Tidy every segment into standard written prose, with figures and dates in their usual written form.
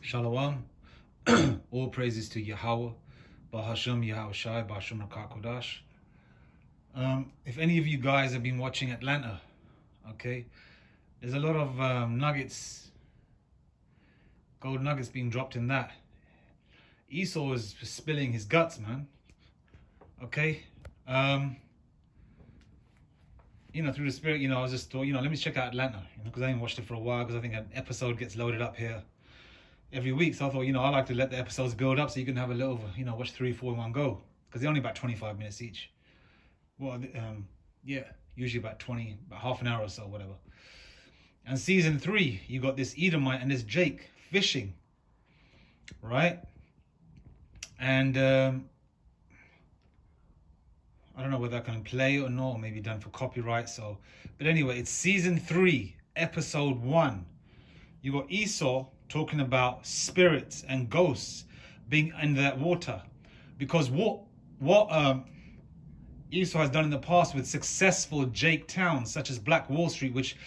Shalom. All praises to Yahweh, Bahasham Yahweh Shai, Bahasham Kodash. If any of you guys have been watching Atlanta, okay, there's a lot of nuggets, gold nuggets being dropped in that. Esau is spilling his guts, man. Okay, through the spirit, I was just thought, let me check out Atlanta, because I haven't watched it for a while, because I think an episode gets loaded up here every week. So I thought, I like to let the episodes build up so you can have a little, watch 3, 4 in one go, because they're only about 25 minutes each. Well, usually about half an hour or so, whatever. And season 3, you got this Edomite and this Jake fishing, right? And I don't know whether I can play it or not, or maybe done for copyright. So, but anyway, it's season 3, episode 1. You got Esau talking about spirits and ghosts being in that water, because what Esau has done in the past with successful Jake towns such as Black Wall Street, which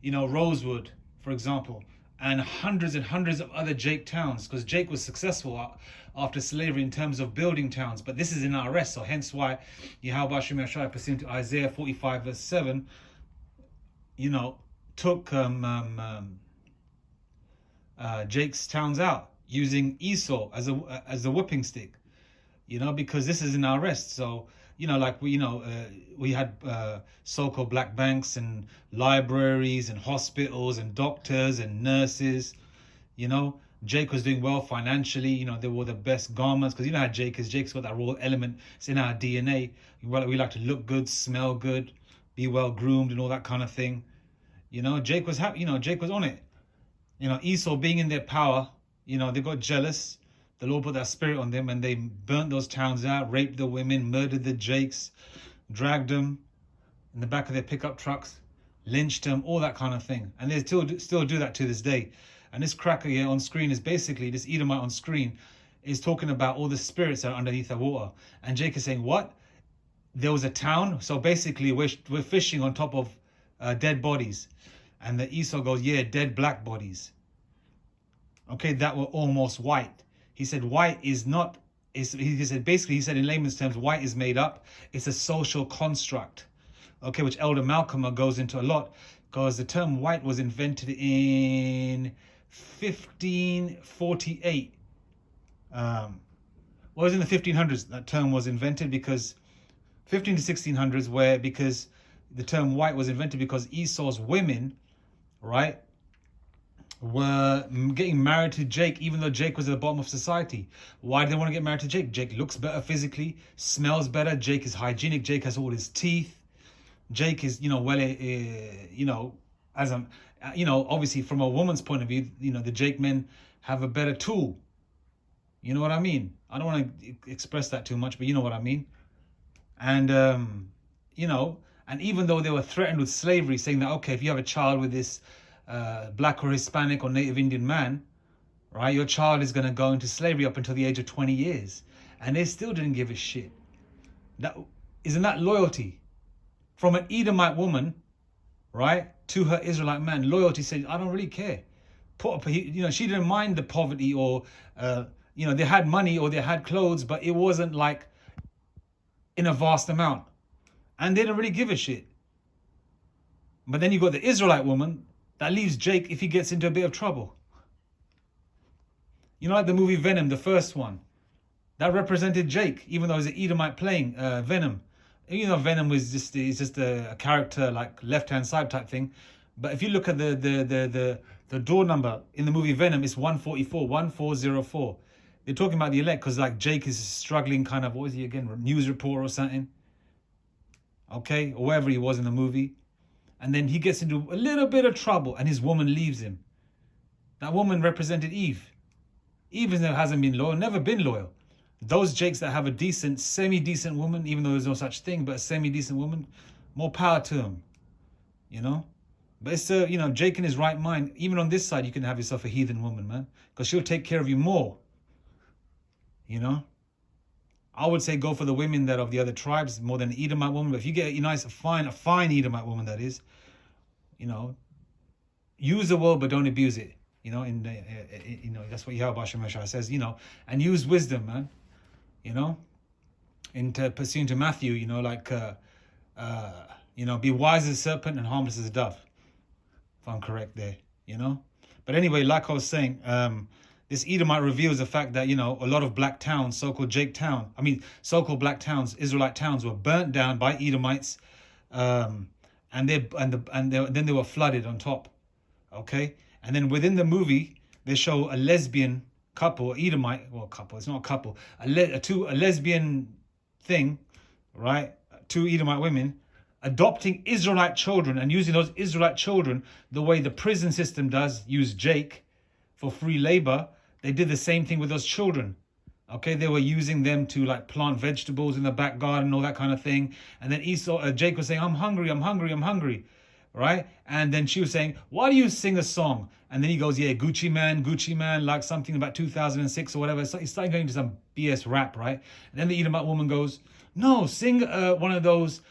Rosewood, for example, and hundreds of other Jake towns, because Jake was successful after slavery in terms of building towns. But this is in our rest, so hence why Yahweh Shai, pursuant to Isaiah 45 verse 7, took Jake's towns out, using Esau as a whipping stick, because this is in our rest. So we had so-called black banks and libraries and hospitals and doctors and nurses. Jake was doing well financially. They wore the best garments, because how Jake is. Jake's got that royal element. It's in our DNA. We like to look good, smell good, be well groomed, and all that kind of thing. Jake was happy. Jake was on it. Esau being in their power, they got jealous. The Lord put that spirit on them, and they burnt those towns out, raped the women, murdered the Jakes, dragged them in the back of their pickup trucks, lynched them, all that kind of thing. And they still do that to this day. And this cracker here on screen is basically, this Edomite on screen is talking about all the spirits that are underneath the water. And Jake is saying, what? There was a town? So basically we're fishing on top of dead bodies. And the Esau goes, yeah, dead black bodies. Okay, that were almost white. He said white is not, he said in layman's terms, white is made up. It's a social construct. Okay, which Elder Malcolm goes into a lot, because the term white was invented in 1548. Well, it was in the 1500s that term was invented, because 15 to 1600s, because the term white was invented because Esau's women, right, were getting married to Jake, even though Jake was at the bottom of society. Why did they want to get married to Jake? Jake looks better physically, smells better. Jake is hygienic. Jake has all his teeth. Jake is, obviously from a woman's point of view, the Jake men have a better tool. You know what I mean? I don't want to express that too much, but you know what I mean. And, and even though they were threatened with slavery, saying that, okay, if you have a child with this black or Hispanic or native Indian man, right, your child is going to go into slavery up until the age of 20 years. And they still didn't give a shit. Isn't that loyalty? From an Edomite woman, right, to her Israelite man, loyalty said, I don't really care. She didn't mind the poverty, or, they had money or they had clothes, but it wasn't like in a vast amount. And they didn't really give a shit. But then you got the Israelite woman that leaves Jake if he gets into a bit of trouble. Like the movie Venom, the first one. That represented Jake, even though he's an Edomite playing Venom. Venom is just a character, like left-hand side type thing. But if you look at the door number in the movie Venom, it's 1404. They're talking about the elect, because like Jake is struggling, kind of, what was he again, news reporter or something. Okay, or wherever he was in the movie. And then he gets into a little bit of trouble, and his woman leaves him. That woman represented Eve. Eve hasn't been loyal, never been loyal. Those Jakes that have a decent, semi-decent woman, even though there's no such thing, but a semi-decent woman, more power to them. But it's, Jake in his right mind, even on this side, you can have yourself a heathen woman, man, because she'll take care of you more. I would say go for the women that of the other tribes more than an Edomite woman. But if you get a fine Edomite woman, that is, use the word but don't abuse it. You know, that's what Yahweh Hashem Yeshua says. You know, and use wisdom, man. You know, into pursuing to Matthew. You know, like you know, be wise as a serpent and harmless as a dove. If I'm correct there, you know. But anyway, like I was saying, this Edomite reveals the fact that, you know, a lot of black towns, so-called so-called black towns, Israelite towns, were burnt down by Edomites, and then they were flooded on top. Okay, and then within the movie they show a lesbian couple, Edomite, well, couple, it's not a couple, a lesbian thing, right? Two Edomite women adopting Israelite children and using those Israelite children the way the prison system does, use Jake for free labor. They did the same thing with those children. Okay, they were using them to like plant vegetables in the back garden, all that kind of thing. And then Jake was saying, I'm hungry, I'm hungry, I'm hungry. Right? And then she was saying, why do you sing a song? And then he goes, yeah, Gucci man, like something about 2006 or whatever. So he started going into some BS rap, right? And then the Edomite woman goes, no, sing one of those,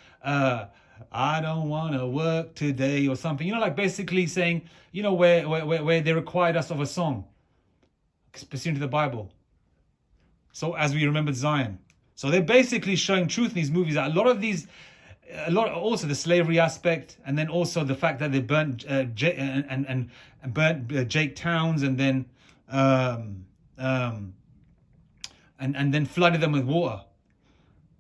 I don't want to work today or something. You know, like basically saying, you know, where they required us of a song, pursuant to the Bible. So as we remembered Zion. So they're basically showing truth in these movies that also the slavery aspect, and then also the fact that they burnt burnt Jake towns, and then and then flooded them with water.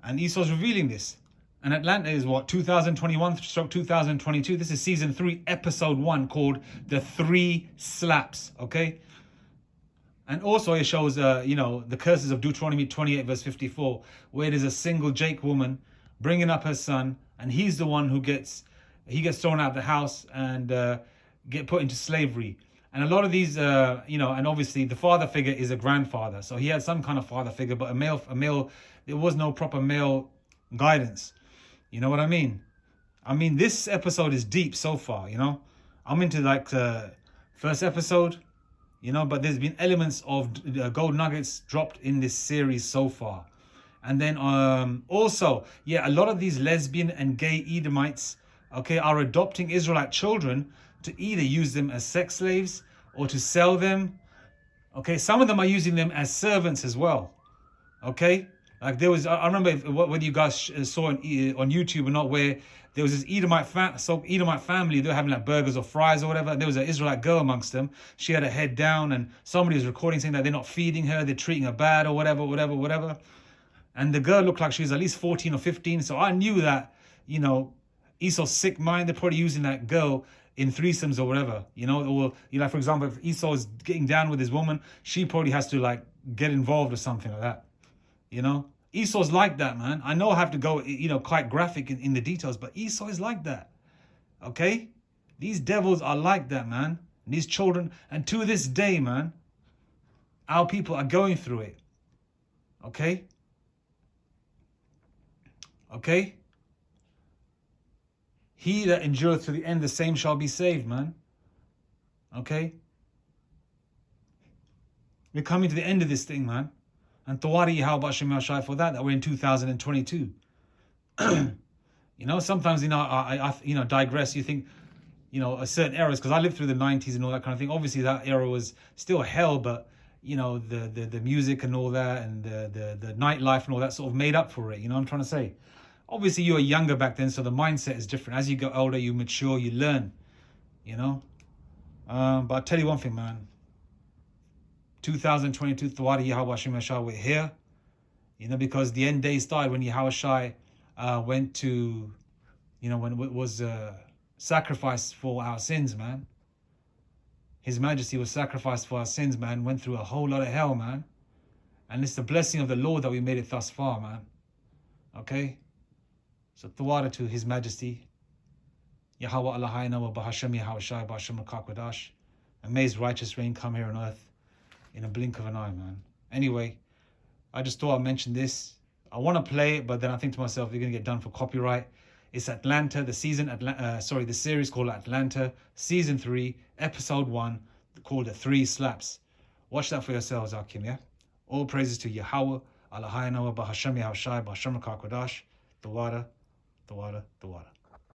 And Esau's revealing this. And Atlanta is what, 2021/2022. This is season 3, episode 1, called The 3 Slaps. Okay. And also it shows, you know, the curses of Deuteronomy 28 verse 54, where there's a single Jake woman bringing up her son, and he's the one who gets thrown out of the house and get put into slavery. And a lot of these, you know, and obviously the father figure is a grandfather, so he had some kind of father figure, but a male, there was no proper male guidance. You know what I mean? I mean, this episode is deep so far. You know, I'm into like the first episode. You know, but there's been elements of gold nuggets dropped in this series so far. And then also, yeah, a lot of these lesbian and gay Edomites, okay, are adopting Israelite children to either use them as sex slaves or to sell them. Okay, some of them are using them as servants as well. Okay, like there was, I remember whether you guys saw on YouTube or not, where there was this Edomite family, they were having like burgers or fries or whatever. There was an Israelite girl amongst them. She had her head down, and somebody was recording saying that they're not feeding her, they're treating her bad or whatever. And the girl looked like she was at least 14 or 15. So I knew that, you know, Esau's sick mind, they're probably using that girl in threesomes or whatever, you know, or, you know, for example, if Esau is getting down with his woman, she probably has to like get involved or something like that, you know. Esau's like that, man. I know I have to go, you know, quite graphic in the details, but Esau is like that, okay? These devils are like that, man. And these children, and to this day, man, our people are going through it, okay? Okay? He that endureth to the end, the same shall be saved, man. Okay? We're coming to the end of this thing, man. And Tawari Yahweh Hashem Yashai for that we're in 2022. You know, sometimes, you know, I you know, digress. You think, you know, a certain eras, because I lived through the 90s and all that kind of thing. Obviously, that era was still hell, but, you know, the music and all that, and the nightlife and all that sort of made up for it. You know what I'm trying to say? Obviously, you were younger back then, so the mindset is different. As you get older, you mature, you learn, you know. But I'll tell you one thing, man. 2022, Thawadi Yahweh Hashem Yashai, we're here. You know, because the end days started when Yahweh Shai went to, you know, when it was sacrificed for our sins, man. His Majesty was sacrificed for our sins, man. Went through a whole lot of hell, man. And it's the blessing of the Lord that we made it thus far, man. Okay? So Thawada to His Majesty, Yahweh Allahayna wa Bahashem Yahweh Shai Bahashem Kakwadash. And may His righteous reign come here on earth in a blink of an eye, man. Anyway, I just thought I'd mention this. I want to play it, but then I think to myself, you're going to get done for copyright. It's Atlanta, the series called Atlanta, season 3, episode 1, called The 3 Slaps. Watch that for yourselves, Akim, yeah? All praises to Yahweh, Allahayna wa Bahashem Yahweh Shai Bahashem Kakwadash, Tawada, Tawada, Tawada.